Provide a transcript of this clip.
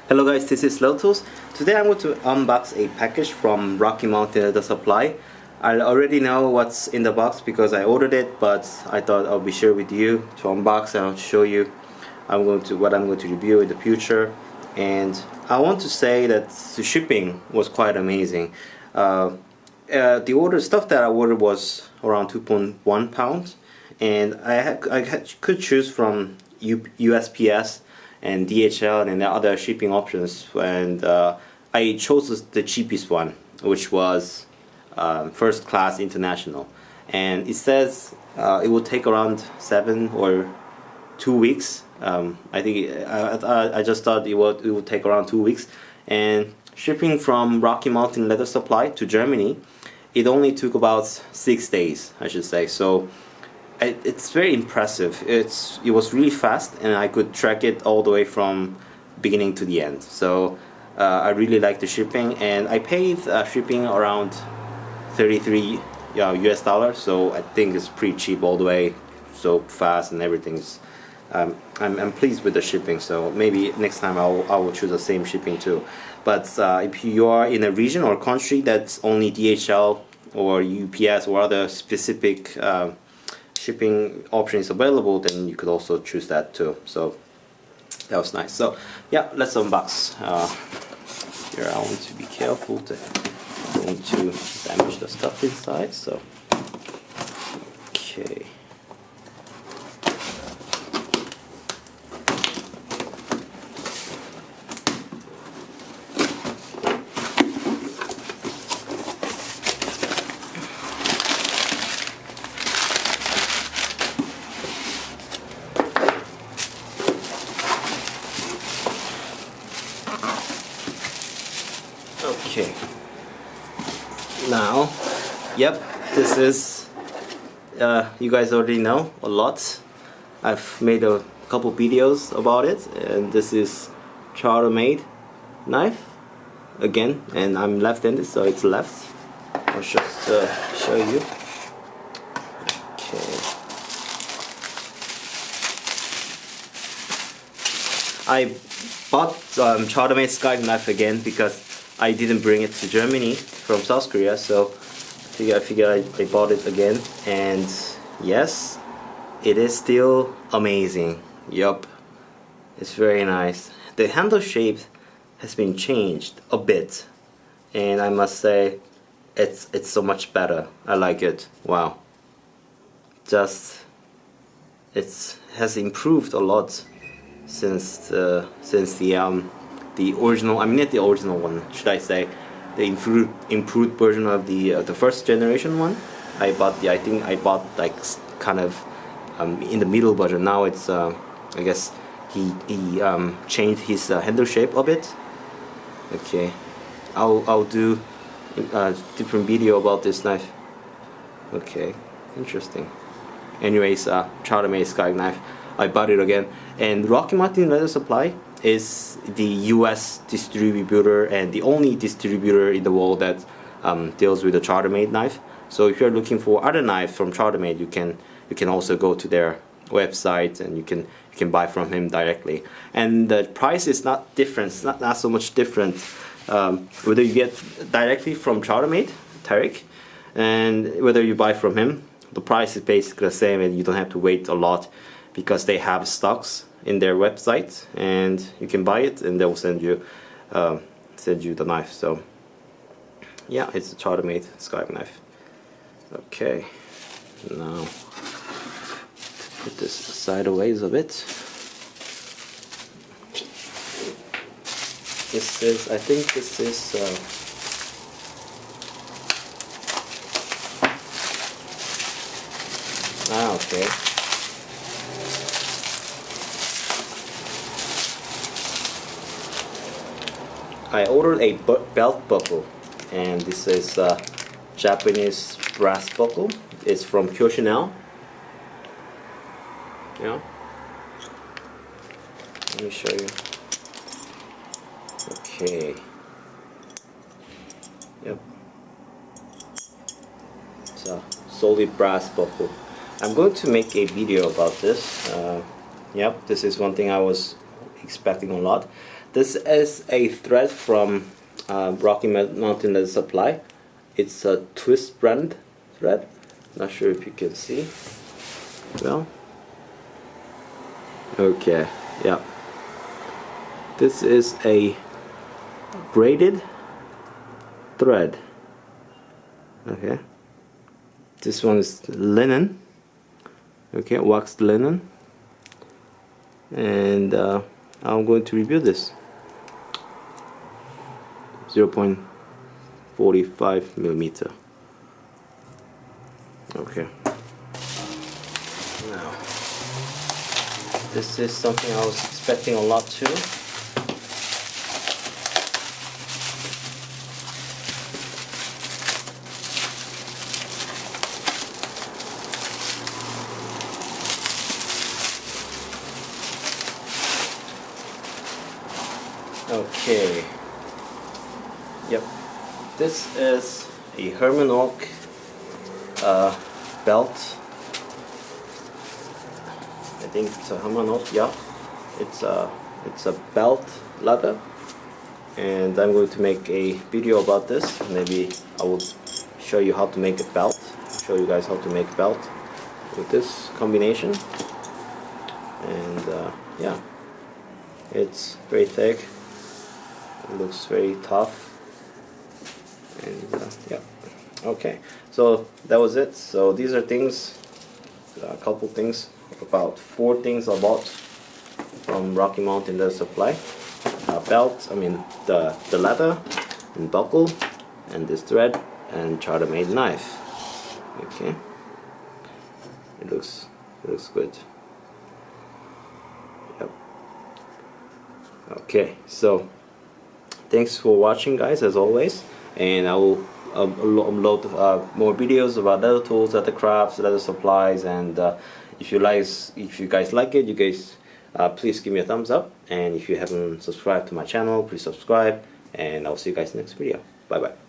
Hello guys, this is leathertoolz. Today I'm going to unbox a package from Rocky Mountain Leather Supply. I already know what's in the box because I ordered it, but I thought I'll be sure with you to unbox and I'll show you what I'm going to review in the future. And I want to say that the shipping was quite amazing. The stuff that I ordered was around 2.1 pounds, and could choose from USPS and DHL and the other shipping options, and I chose the cheapest one, which was first class international, and it says it will take around 7 or 2 weeks. I think I just thought it would take around 2 weeks, and shipping from Rocky Mountain Leather Supply to Germany, it only took about 6 days, I should say. So it's very impressive. It was really fast, and I could track it all the way from beginning to the end. So I really like the shipping, and I paid shipping around 33 US dollars. So I think it's pretty cheap all the way, so fast and everything's. I'm pleased with the shipping. So maybe next time I will choose the same shipping too. But if you are in a region or country that's only DHL or UPS or other specific shipping options available, then you could also choose that too. So that was nice. So yeah, let's unbox. Here I want to be careful to don't to damage the stuff inside. So okay. Okay, now, yep, this is, you guys already know a lot. I've made a couple videos about it, and this is Charter-made knife, again, and I'm left-handed, so it's left. I'll just show you. Okay. I bought Charter-made scarf knife again because I didn't bring it to Germany from South Korea, so I figured I bought it again, and yes, it is still amazing. Yup, it's very nice. The handle shape has been changed a bit, and I must say it's so much better. I like it. Wow, it has improved a lot since the original, I mean not the original one, should I say, the improved version of the first generation one. I think I bought like kind of in the middle version. Now it's I guess he changed his handle shape a bit. Okay, I'll do a different video about this knife. Okay, interesting. Anyways, Charter-made scarf knife. I bought it again, and Rocky Mountain Leather Supply is the US distributor and the only distributor in the world that deals with the Charter-made knife. So if you're looking for other knives from Charter-made, you can also go to their website, and you can buy from him directly. And the price is not different. It's not so much different whether you get directly from Charter-made, Tarek, and whether you buy from him. The price is basically the same, and you don't have to wait a lot because they have stocks in their website, and you can buy it, and they'll send you the knife. So yeah, it's a Charter-made scarf knife. Okay, now put this sideways a bit. This is, I think this is okay. I ordered a belt buckle, and this is Japanese brass buckle. It's from Chanel. Yeah. Let me show you. Okay. Yep. It's a solid brass buckle. I'm going to make a video about this. Yep, this is one thing I was expecting a lot. This is a thread from Rocky Mountain Leather Supply. It's a twist brand thread. Not sure if you can see. Well, okay, yeah. This is a braided thread. Okay, this one is linen. Okay, waxed linen, and I'm going to review this. 0.45 millimeter. Okay. Now, this is something I was expecting a lot too. Okay. Yep. This is a Herman Oak belt. I think it's a Herman Oak. Yeah. It's a belt leather, and I'm going to make a video about this. Maybe I will show you how to make a belt. Show you guys how to make a belt with this combination. And yeah, it's very thick. It looks very tough, and yeah. Okay, so that was it. So these are things, a couple things, about 4 things I bought from Rocky Mountain Leather Supply. Belt, I mean the leather and buckle, and this thread, and Charter made knife. Okay, it looks good. Yep. Okay, so thanks for watching, guys, as always, and I will upload more videos about leather tools, leather crafts, leather supplies, and if you guys like it, you guys please give me a thumbs up, and if you haven't subscribed to my channel, please subscribe, and I'll see you guys next video. Bye bye.